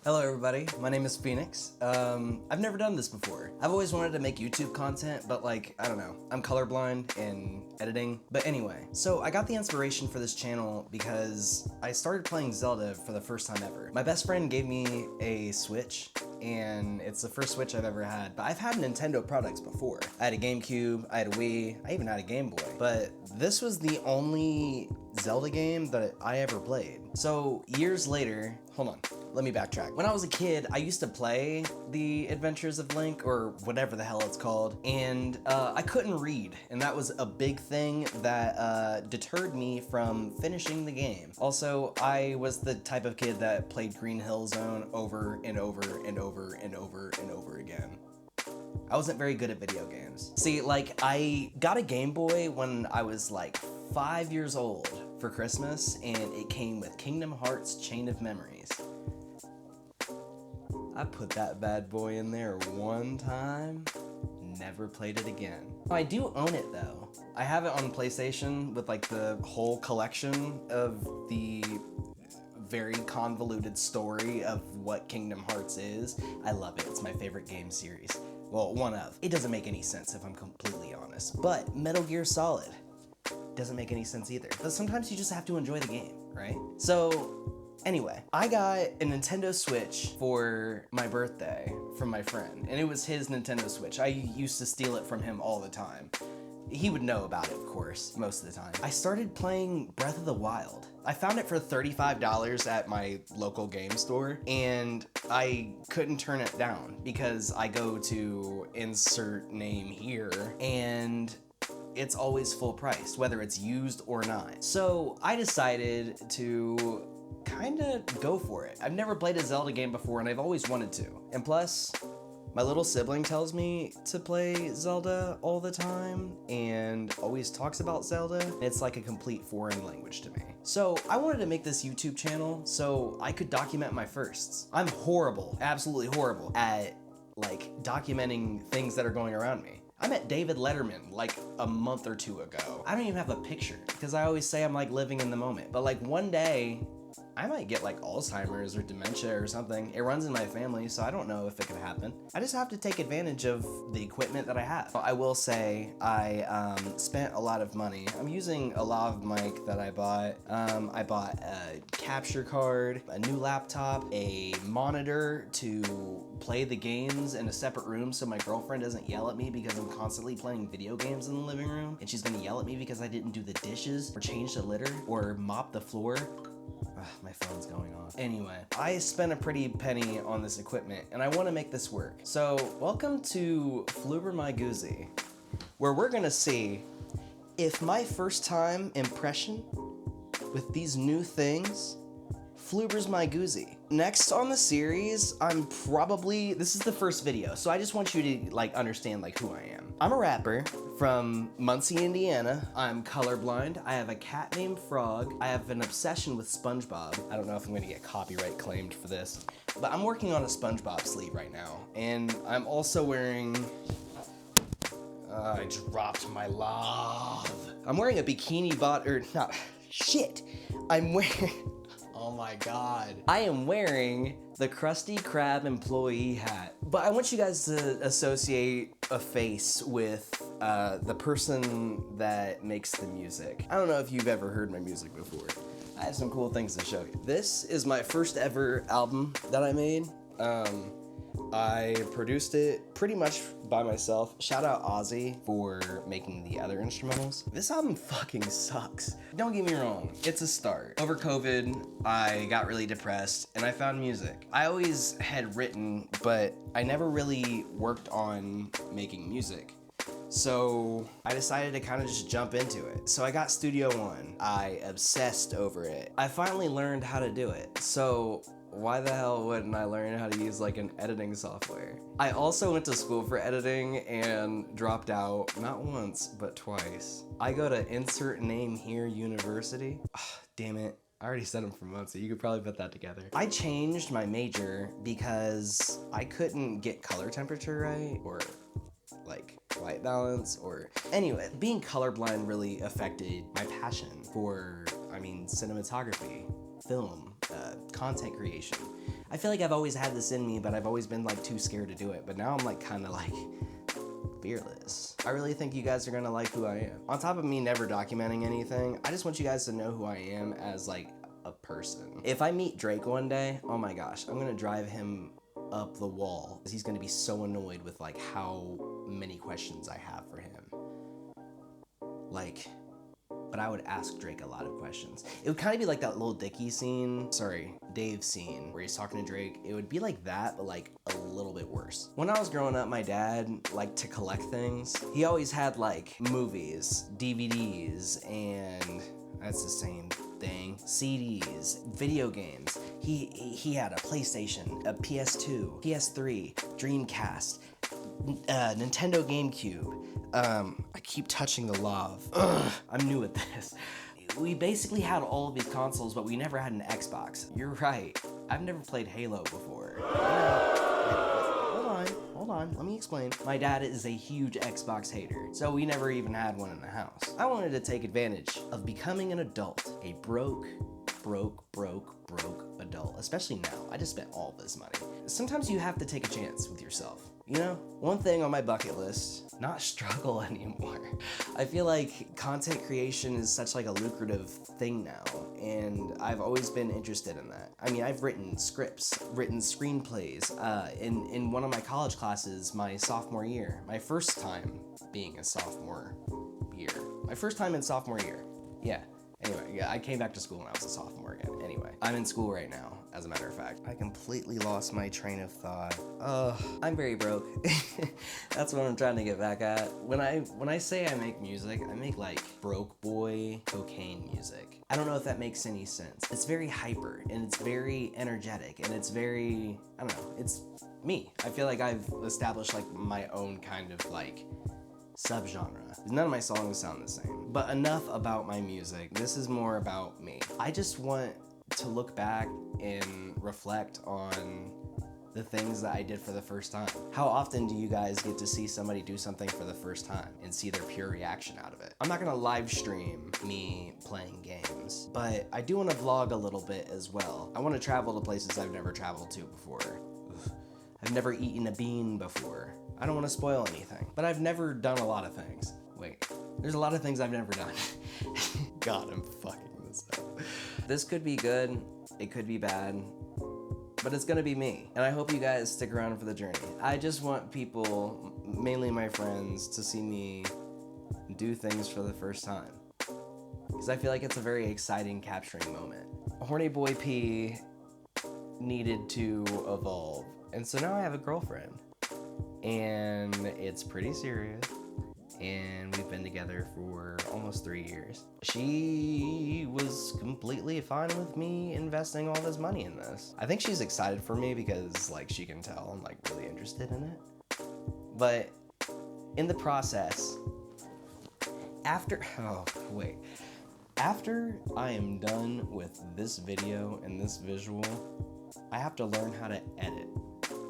Hello everybody, my name is Phoenix. I've never done this before. I've always wanted to make YouTube content, but like, I don't know, I'm colorblind in editing. But anyway, so I got the inspiration for this channel because I started playing Zelda for the first time ever. My best friend gave me a Switch, and it's the first Switch I've ever had, but I've had Nintendo products before. I had a GameCube, I had a Wii, I even had a Game Boy, but this was the only Zelda game that I ever played. So years later, hold on, let me backtrack. When I was a kid, I used to play The Adventures of Link, or whatever the hell it's called, and I couldn't read, and that was a big thing that deterred me from finishing the game. Also, I was the type of kid that played Green Hill Zone over and over and over and over and over again. I wasn't very good at video games. See, like, I got a Game Boy when I was like 5 years old for Christmas, and it came with Kingdom Hearts Chain of Memories. I put that bad boy in there one time, never played it again. I do own it though. I have it on PlayStation with like the whole collection of the very convoluted story of what Kingdom Hearts is. I love it, it's my favorite game series. Well, one of. It doesn't make any sense if I'm completely honest, but Metal Gear Solid doesn't make any sense either. But sometimes you just have to enjoy the game, right? So, anyway, I got a Nintendo Switch for my birthday from my friend, and it was his Nintendo Switch. I used to steal it from him all the time. He would know about it, of course, most of the time. I started playing Breath of the Wild. I found it for $35 at my local game store, and I couldn't turn it down because I go to insert name here, and it's always full price, whether it's used or not. So I decided to kinda go for it. I've never played a Zelda game before, and I've always wanted to. And plus, my little sibling tells me to play Zelda all the time and always talks about Zelda. It's like a complete foreign language to me. So I wanted to make this YouTube channel so I could document my firsts. I'm horrible, absolutely horrible at like documenting things that are going around me. I met David Letterman like a month or two ago. I don't even have a picture because I always say I'm like living in the moment. But like one day, I might get like Alzheimer's or dementia or something. It runs in my family, so I don't know if it could happen. I just have to take advantage of the equipment that I have. I will say I spent a lot of money. I'm using a lav mic that I bought. I bought a capture card, a new laptop, a monitor to play the games in a separate room so my girlfriend doesn't yell at me because I'm constantly playing video games in the living room, and she's gonna yell at me because I didn't do the dishes or change the litter or mop the floor. Ugh, my phone's going off. Anyway, I spent a pretty penny on this equipment, and I want to make this work. So, welcome to Floober my Goozey, where we're gonna see if my first time impression with these new things Floober's my Goozey. Next on the series, this is the first video, so I just want you to like understand like who I am. I'm a rapper from Muncie, Indiana. I'm colorblind. I have a cat named Frog. I have an obsession with SpongeBob. I don't know if I'm gonna get copyright claimed for this, but I'm working on a SpongeBob sleeve right now. And I'm also wearing, I dropped my love. I'm wearing a bikini I'm wearing, oh my God. I am wearing the Krusty Krab employee hat. But I want you guys to associate a face with the person that makes the music. I don't know if you've ever heard my music before. I have some cool things to show you. This is my first ever album that I made. I produced it pretty much by myself. Shout out Ozzy for making the other instrumentals. This album fucking sucks. Don't get me wrong, it's a start. Over COVID, I got really depressed and I found music. I always had written, but I never really worked on making music. So I decided to kind of just jump into it. So I got Studio One. I obsessed over it. I finally learned how to do it. So why the hell wouldn't I learn how to use like an editing software? I also went to school for editing and dropped out not once, but twice. I go to insert name here university. Damn it. I already said I'm from Muncie. You could probably put that together. I changed my major because I couldn't get color temperature right, or like white balance, or anyway, being colorblind really affected my passion for, cinematography, film, content creation. I feel like I've always had this in me, but I've always been like too scared to do it. But now I'm like kind of like fearless. I really think you guys are gonna like who I am. On top of me never documenting anything, I just want you guys to know who I am as like a person. If I meet Drake one day, oh my gosh, I'm gonna drive him up the wall. He's gonna be so annoyed with like how many questions I have for him. Like, but I would ask Drake a lot of questions. It would kind of be like that Lil Dicky scene, Dave scene, where he's talking to Drake. It would be like that, but like a little bit worse. When I was growing up, my dad liked to collect things. He always had like movies, DVDs, and that's the same thing, CDs, video games. He had a PlayStation, a PS2, PS3, Dreamcast, Nintendo GameCube. I keep touching the lava. I'm new at this. We basically had all of these consoles, but we never had an Xbox. You're right. I've never played Halo before. Hold on, let me explain. My dad is a huge Xbox hater, so we never even had one in the house. I wanted to take advantage of becoming an adult, a broke adult, especially now. I just spent all this money. Sometimes you have to take a chance with yourself. You know, one thing on my bucket list, not struggle anymore. I feel like content creation is such like a lucrative thing now, and I've always been interested in that. I mean, I've written scripts, written screenplays, in one of my college classes, my sophomore year, my first time being a sophomore year. My first time in sophomore year, yeah. Anyway, yeah, I came back to school when I was a sophomore again. Anyway, I'm in school right now, as a matter of fact. I completely lost my train of thought. I'm very broke. That's what I'm trying to get back at. When I say I make music, I make like broke boy cocaine music. I don't know if that makes any sense. It's very hyper, and it's very energetic, and it's very, I don't know, it's me. I feel like I've established like my own kind of like subgenre. None of my songs sound the same. But enough about my music. This is more about me. I just want to look back and reflect on the things that I did for the first time. How often do you guys get to see somebody do something for the first time and see their pure reaction out of it? I'm not gonna live stream me playing games, but I do want to vlog a little bit as well. I want to travel to places I've never traveled to before. I've never eaten a bean before. I don't want to spoil anything, but I've never done a lot of things. Wait, there's a lot of things I've never done. God, I'm fucking this up. This could be good, it could be bad, but it's gonna be me. And I hope you guys stick around for the journey. I just want people, mainly my friends, to see me do things for the first time. Because I feel like it's a very exciting, capturing moment. Horny Boy P needed to evolve. And so now I have a girlfriend. And it's pretty serious. And we've been together for almost 3 years. She was completely fine with me investing all this money in this. I think she's excited for me because like she can tell I'm like really interested in it. But in the process, after I am done with this video and this visual, I have to learn how to edit.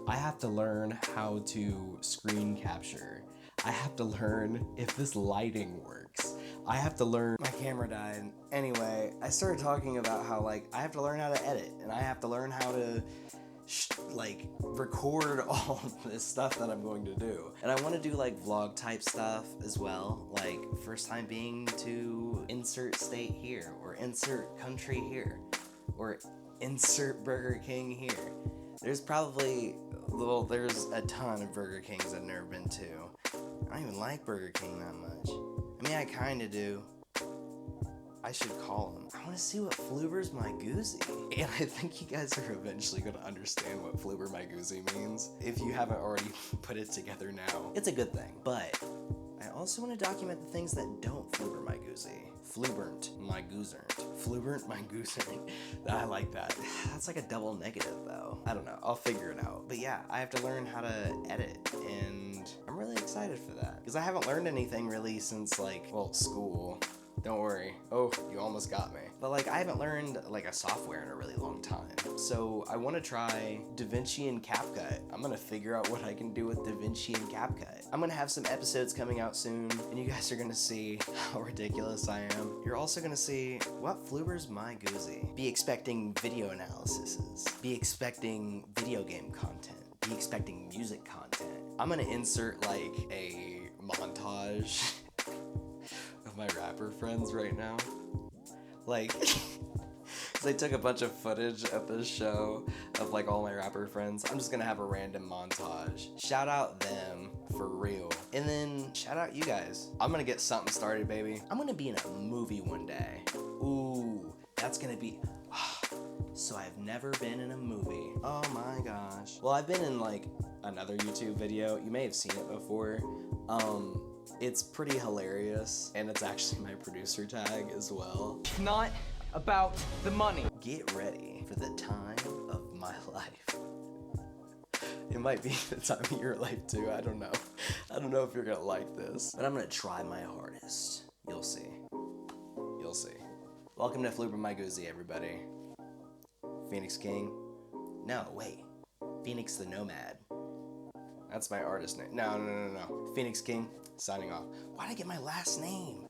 I have to learn how to screen capture. I have to learn if this lighting works. I have to learn. My camera died. Anyway, I started talking about how like I have to learn how to edit, and I have to learn how to record all of this stuff that I'm going to do. And I want to do like vlog type stuff as well, like first time being to insert state here, or insert country here, or insert Burger King here. There's a ton of Burger Kings I've never been to. I don't even like Burger King that much. I mean, I kinda do. I should call him. I wanna see what Floober's my Goozey. And I think you guys are eventually gonna understand what Floober my Goozey means. If you haven't already put it together now. It's a good thing. But I also wanna document the things that don't Floober my Goozey. Floobernt my Goozernt. Floobernt my Goozernt. I like that. That's like a double negative though. I don't know. I'll figure it out. But yeah, I have to learn how to edit, and I'm really excited for that. Because I haven't learned anything really since school. Don't worry. Oh, you almost got me. but like I haven't learned like a software in a really long time. So I want to try DaVinci and CapCut. I'm gonna figure out what I can do with DaVinci and CapCut. I'm gonna have some episodes coming out soon, and you guys are gonna see how ridiculous I am. You're also gonna see what Floober's my Goozey. Be expecting video analyses. Be expecting video game content. Be expecting music content. I'm gonna insert like a montage of my rapper friends right now. Like, cause I took a bunch of footage at this show of like all my rapper friends. I'm just gonna have a random montage. Shout out them for real. And then shout out you guys. I'm gonna get something started, baby. I'm gonna be in a movie one day. Ooh, that's gonna be, so I've never been in a movie. Oh my gosh. Well, I've been in like another YouTube video. You may have seen it before. It's pretty hilarious, and it's actually my producer tag as well. Not about the money. Get ready for the time of my life. It might be the time of your life too, I don't know. I don't know if you're gonna like this, but I'm gonna try my hardest. You'll see. You'll see. Welcome to Floober My Goozey, everybody. Phoenix King. No, wait. Phoenix the Nomad. That's my artist name. No. Phoenix King, signing off. Why'd I get my last name?